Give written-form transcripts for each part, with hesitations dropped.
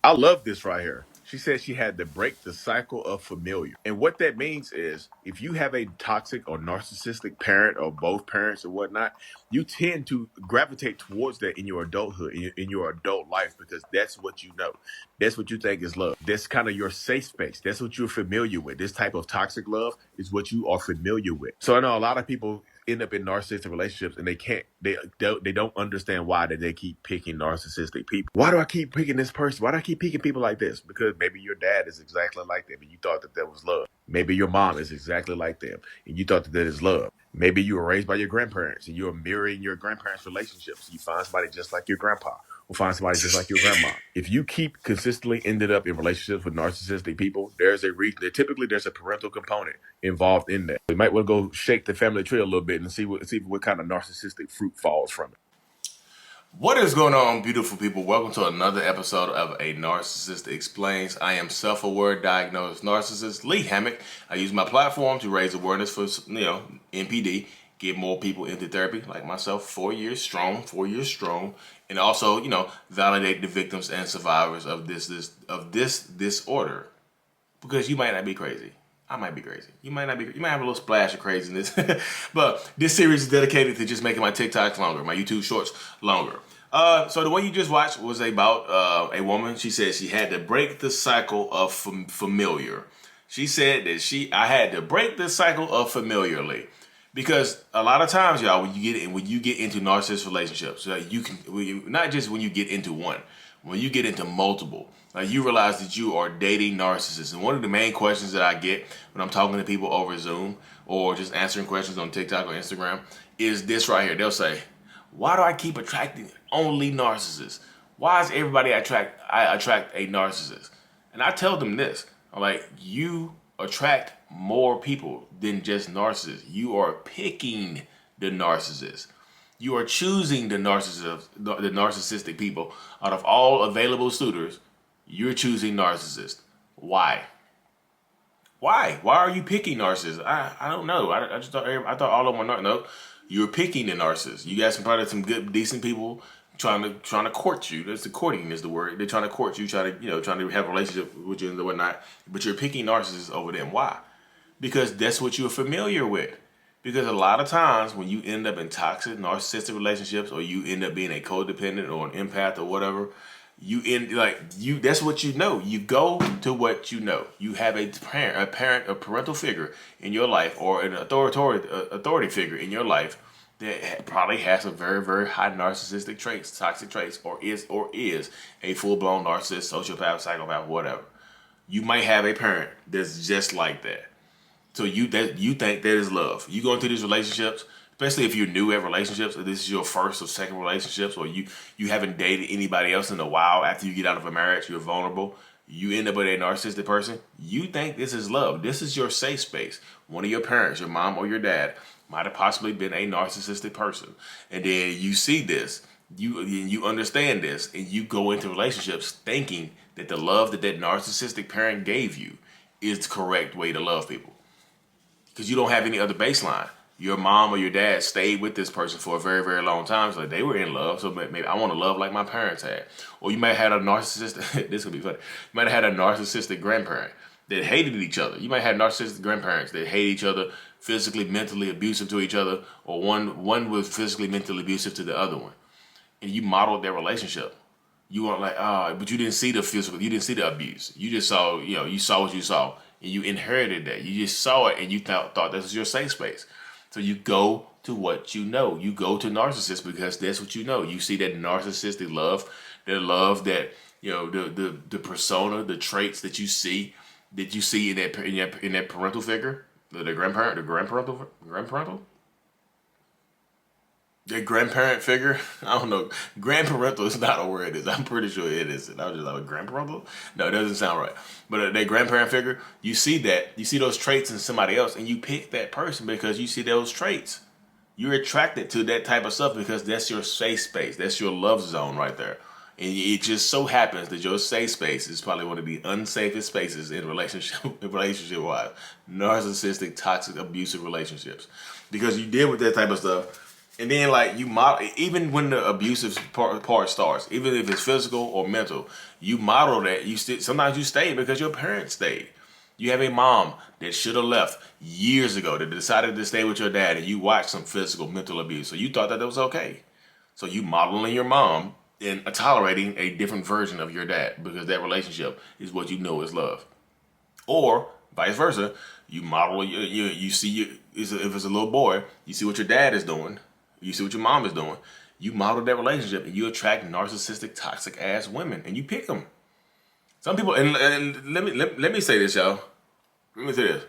I love this right here. She said she had to break the cycle of familiar. And what that means is if you have a toxic or narcissistic parent or both parents or whatnot, you tend to gravitate towards that in your adulthood, in your adult life, because that's what you know. That's what you think is love. That's kind of your safe space. That's what you're familiar with. This type of toxic love is what you are familiar with. So I know a lot of people end up in narcissistic relationships and they don't understand why that they keep picking narcissistic people. Why do I keep picking this person? Why do I keep picking people like this? Because maybe your dad is exactly like them and you thought that that was love. Maybe your mom is exactly like them and you thought that that is love. Maybe you were raised by your grandparents and you're mirroring your grandparents' relationships. You find somebody just like your grandpa or find somebody just like your grandma. If you keep consistently ended up in relationships with narcissistic people, there's a reason. Typically, there's a parental component involved in that. We might want to go shake the family tree a little bit and see what kind of narcissistic fruit falls from it. What is going on, beautiful people? Welcome to another episode of A Narcissist Explains. I am self-aware diagnosed narcissist Lee Hammock. I use my platform to raise awareness for, NPD, get more people into therapy like myself, 4 years strong, and also, validate the victims and survivors of this disorder. Because you might not be crazy. I might be crazy. You might not be. You might have a little splash of craziness. But this series is dedicated to just making my TikToks longer, my YouTube shorts longer. So the one you just watched was about a woman. She said she had to break the cycle of familiar. She said that I had to break the cycle of familiarly. Because a lot of times, y'all, when you get into narcissist relationships, not just when you get into one, when you get into multiple, you realize that you are dating narcissists. And one of the main questions that I get when I'm talking to people over Zoom or just answering questions on TikTok or Instagram is this right here. They'll say, "Why do I keep attracting only narcissists? Why is everybody I attract a narcissist?" And I tell them this: I'm like, you attract more people than just narcissists. You are picking the narcissist. You are choosing the narcissistic people out of all available suitors. You're choosing narcissist. Why? Why? Why are you picking narcissists? I don't know. I thought all of them were no. You're picking the narcissist. You got probably some good, decent people trying to court you. That's the courting is the word. They're trying to court you, trying to have a relationship with you and whatnot. But you're picking narcissists over them. Why? Because that's what you're familiar with. Because a lot of times when you end up in toxic narcissistic relationships, or you end up being a codependent or an empath or whatever, that's what you know. You go to what you know. You have a parental figure in your life, or an authority figure in your life that probably has some very, very high narcissistic traits, toxic traits, or is a full-blown narcissist, sociopath, psychopath, whatever. You might have a parent that's just like that. So you think that is love. You go into these relationships, especially if you're new at relationships, or this is your first or second relationships, or you haven't dated anybody else in a while. After you get out of a marriage, you're vulnerable. You end up with a narcissistic person. You think this is love. This is your safe space. One of your parents, your mom or your dad, might have possibly been a narcissistic person, and then you see this, you understand this, and you go into relationships thinking that the love that narcissistic parent gave you is the correct way to love people. Because you don't have any other baseline. Your mom or your dad stayed with this person for a very, very long time. So they were in love. So maybe I want to love like my parents had. Or you might have had a narcissistic, this would be funny. You might have had a narcissistic grandparent that hated each other. You might have narcissistic grandparents that hate each other, physically, mentally abusive to each other. Or one was physically, mentally abusive to the other one. And you modeled their relationship. You weren't like, but you didn't see the physical, you didn't see the abuse. You just saw, you saw what you saw. And you inherited that. You just saw it and you thought this was your safe space. So you go to what you know. You go to narcissists because that's what you know. You see that narcissistic love, the love that, the persona, the traits that you see in that parental figure, the grandparental. The grandparent figure, I don't know. Grandparental is not a word. I'm pretty sure it isn't. I was just like, grandparental? No, it doesn't sound right. But that grandparent figure, you see those traits in somebody else, and you pick that person because you see those traits. You're attracted to that type of stuff because that's your safe space. That's your love zone right there. And it just so happens that your safe space is probably one of the unsafest spaces in relationship-wise. Narcissistic, toxic, abusive relationships. Because you deal with that type of stuff. And then like you model, even when the abusive part starts, even if it's physical or mental, you model that. Sometimes you stay because your parents stayed. You have a mom that should have left years ago that decided to stay with your dad, and you watched some physical, mental abuse. So you thought that was okay. So you modeling your mom and tolerating a different version of your dad because that relationship is what you know is love. Or vice versa, you model you see if it's a little boy, you see what your dad is doing, you see what your mom is doing. You model that relationship, and you attract narcissistic, toxic ass women, and you pick them. Some people, and let me say this, y'all. Let me say this.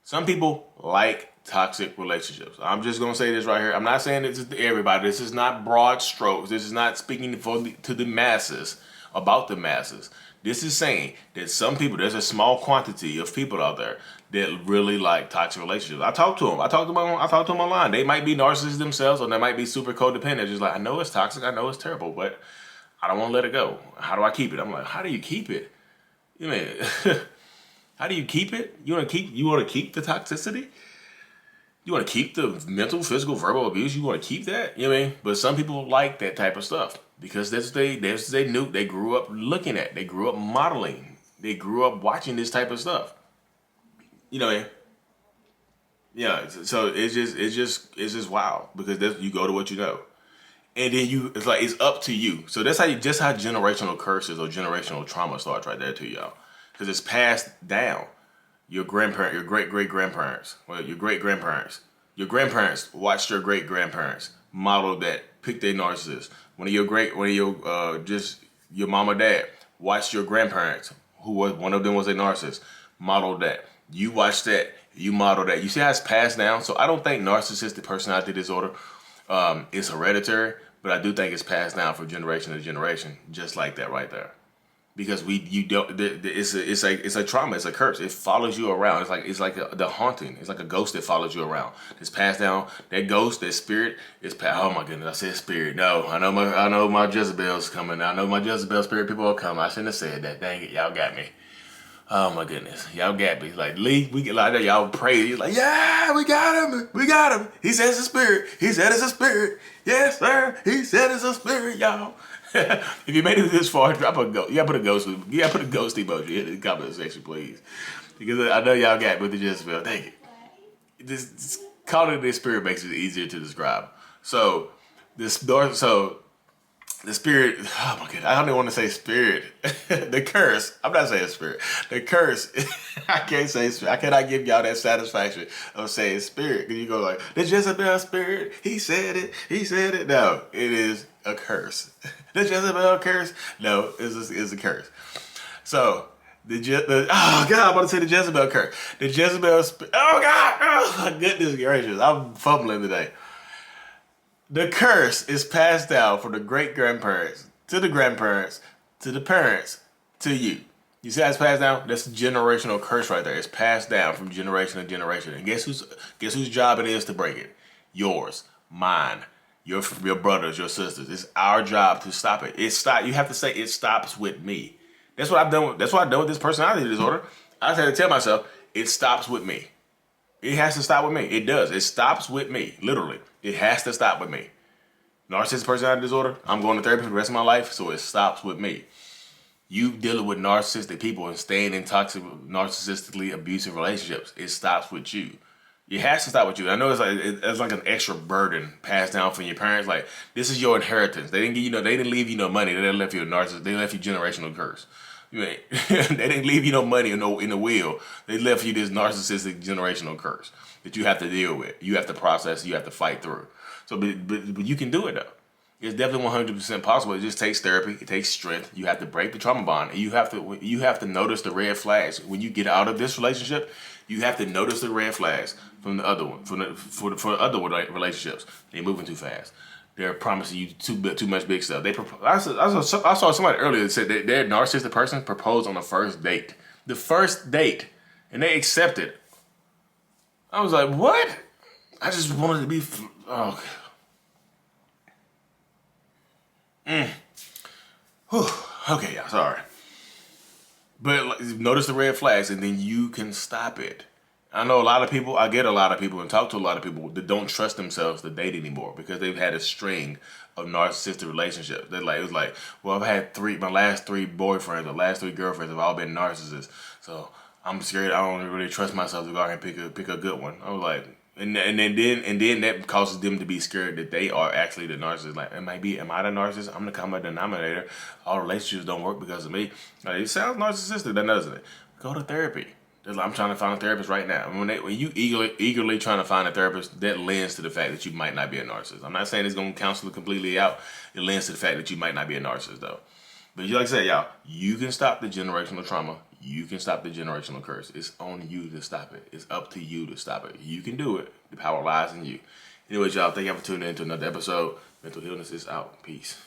Some people like toxic relationships. I'm just gonna say this right here. I'm not saying this to everybody. This is not broad strokes. This is not speaking to the masses, about the masses. This is saying that some people, there's a small quantity of people out there that really like toxic relationships. I talk to them. I talk to them online. They might be narcissists themselves, or they might be super codependent. Just like, I know it's toxic. I know it's terrible, but I don't want to let it go. How do I keep it? I'm like, how do you keep it? You mean, how do you keep it? You want to keep the toxicity? You want to keep the mental, physical, verbal abuse? You want to keep that? You know what I mean? But some people like that type of stuff because that's what they knew. They grew up looking at. They grew up modeling. They grew up watching this type of stuff. You know what I mean? Yeah. So it's just wild because you go to what you know. And then it's up to you. So that's how generational curses or generational trauma starts right there to y'all. Because it's passed down. Your grandparent, your great-great-grandparents, well, your great-grandparents. Your grandparents watched your great-grandparents model that, pick their narcissist. Your mom or dad watched your grandparents, one of them was a narcissist, modeled that. You watched that, you model that. You see how it's passed down? So I don't think narcissistic personality disorder is hereditary, but I do think it's passed down from generation to generation, just like that right there. Because it's a trauma, it's a curse. It follows you around. It's like the haunting. It's like a ghost that follows you around. It's passed down. That ghost, that spirit, is passed. Oh my goodness, I said spirit. No, I know my Jezebel's coming. I know my Jezebel spirit people are coming. I shouldn't have said that. Dang it, y'all got me. Oh my goodness, y'all got me. Like Lee, we get like that. Y'all pray. He's like, yeah, we got him. He says it's a spirit. He said it's a spirit. Yes, sir. He said it's a spirit, y'all. If you made it this far, drop a ghost. You gotta put a ghost emoji in the comment section, please. Because I know y'all got with the Jezebel. Dang it. This calling it the spirit makes it easier to describe. So the spirit, oh my god, I don't even want to say spirit. The curse, I'm not saying spirit. The curse, I can't say spirit. I cannot give y'all that satisfaction of saying spirit. Because you go like, the Jezebel spirit, he said it. No, it is a curse. The Jezebel curse, no, it's a curse. So, oh god, I'm about to say the Jezebel curse. The Jezebel spirit, oh god, oh my goodness gracious, I'm fumbling today. The curse is passed down from the great-grandparents to the grandparents to the parents to you. You see how it's passed down? That's a generational curse right there. It's passed down from generation to generation. And guess whose job it is to break it? Yours, mine, your brothers, your sisters. It's our job to stop it. You have to say it stops with me. That's what I've done. That's what I've done with this personality disorder. I had to tell myself it stops with me. It has to stop with me. It does. It stops with me. Literally. It has to stop with me. Narcissistic personality disorder, I'm going to therapy for the rest of my life, so it stops with me. You dealing with narcissistic people and staying in toxic, narcissistically abusive relationships, it stops with you. It has to stop with you. I know it's like an extra burden passed down from your parents. Like, this is your inheritance. They didn't leave you no money. They left you a narcissist. They left you generational curse. They didn't leave you no money in the will. They left you this narcissistic generational curse that you have to deal with. You have to process. You have to fight through. So, but you can do it though. It's definitely 100% possible. It just takes therapy. It takes strength. You have to break the trauma bond, and you have to notice the red flags when you get out of this relationship. You have to notice the red flags from the other one, for other relationships. They're moving too fast. They're promising you too much big stuff. I saw somebody earlier that said that their narcissistic person proposed on the first date. The first date, and they accepted. I was like, what? I just wanted to be. Oh. Okay, yeah, sorry. But notice the red flags, and then you can stop it. I know a lot of people, I get a lot of people and talk to a lot of people that don't trust themselves to date anymore because they've had a string of narcissistic relationships. They're like, it was like, well, I've had my last 3 boyfriends or last 3 girlfriends have all been narcissists. So I'm scared. I don't really trust myself to go out and pick a good one. I was like, and then that causes them to be scared that they are actually the narcissist. Like, am I the narcissist? I'm the common denominator. All relationships don't work because of me. Like, it sounds narcissistic, doesn't it? Go to therapy. I'm trying to find a therapist right now. When you eagerly trying to find a therapist, that lends to the fact that you might not be a narcissist. I'm not saying it's going to counsel it completely out. It lends to the fact that you might not be a narcissist, though. But like I said, y'all, you can stop the generational trauma. You can stop the generational curse. It's on you to stop it. It's up to you to stop it. You can do it. The power lies in you. Anyways, y'all, thank y'all for tuning in to another episode. Mental Illness is out. Peace.